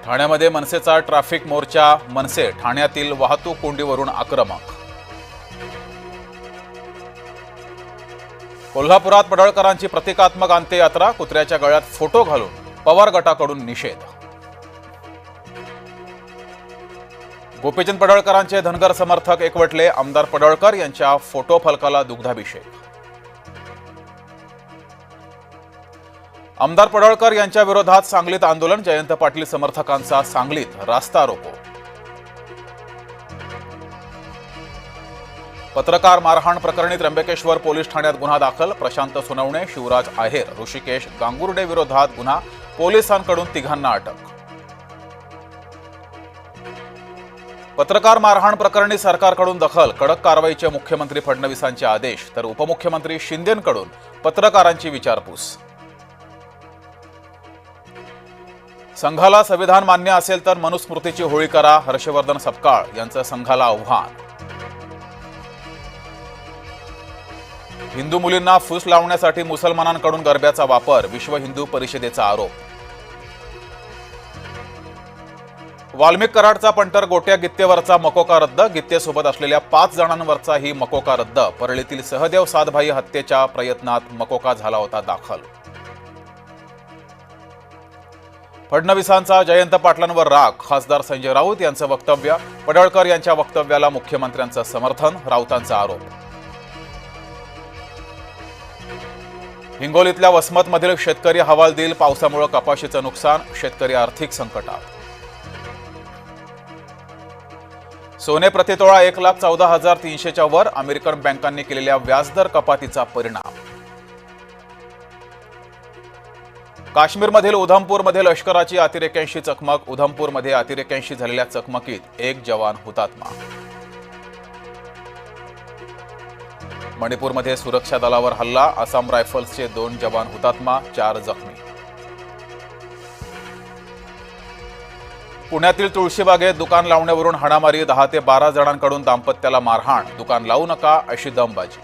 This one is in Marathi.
ठाण्यामध्ये मनसेचा ट्रॅफिक मोर्चा, मनसे ठाण्यातील वाहतूक कोंडीवरून आक्रमक. कोल्हापुरात पडळकरांची प्रतिकात्मक अंत्ययात्रा, कुत्र्याच्या गळ्यात फोटो घालून पवार गटाकडून निषेध. गोपीचंद पडळकरांचे धनगर समर्थक एकवटले, आमदार पडळकर यांच्या फोटो फलकाला दुग्धाभिषेक. आमदार पडळकर यांच्या विरोधात सांगलीत आंदोलन, जयंत पाटील समर्थकांचा सांगलीत रास्ता रोको. पत्रकार मारहाण प्रकरणी त्र्यंबकेश्वर पोलीस ठाण्यात गुन्हा दाखल, प्रशांत सोनवणे, शिवराज आहेर, ऋषिकेश गांगुर्डे विरोधात गुन्हा, पोलिसांकडून तिघांना अटक. पत्रकार मारहाण प्रकरणी सरकारकडून दखल, कडक कारवाईचे मुख्यमंत्री फडणवीसांचे आदेश, तर उपमुख्यमंत्री शिंदेंकडून पत्रकारांची विचारपूस. संघाला संविधान मान्य असेल तर मनुस्मृतीची होळी करा, हर्षवर्धन सपकाळ यांचं संघाला आव्हान. हिंदू मुलींना फूस लावण्यासाठी मुसलमानांकडून गरब्याचा वापर, विश्व हिंदू परिषदेचा आरोप. वाल्मिक कराडचा पंटर गोट्या गित्तेवरचा मकोका रद्द, गित्तेसोबत असलेल्या 5 जणांवरचाही मकोका रद्द. परळीतील सहदेव सातभाई हत्येच्या प्रयत्नात मकोका झाला होता दाखल. फडणवीसांचा जयंत पाटलांवर राग, खासदार संजय राऊत यांचं वक्तव्य, पडळकर यांच्या वक्तव्याला मुख्यमंत्र्यांचं समर्थन, राऊतांचा आरोप. हिंगोलीतल्या वसमतमधील शेतकरी हवालदिल, पावसामुळे कपाशीचं नुकसान, शेतकरी आर्थिक संकटात. सोने प्रतितोळा 1,14,300च्या वर, अमेरिकन बँकांनी केलेल्या व्याजदर कपातीचा परिणाम. काश्मीरमधील उधमपूरमध्ये लष्कराची अतिरेक्यांशी चकमक, उधमपूरमध्ये अतिरेक्यांशी झालेल्या चकमकीत 1 जवान हुतात्मा. मणिपूरमध्ये सुरक्षा दलावर हल्ला, आसाम रायफल्सचे 2 जवान हुतात्मा, 4 जखमी. पुण्यातील तुळशीबागेत दुकान लावण्यावरून हाणामारी, 10 ते 12 जणांकडून दाम्पत्याला मारहाण, दुकान लावू नका अशी दमबाजी.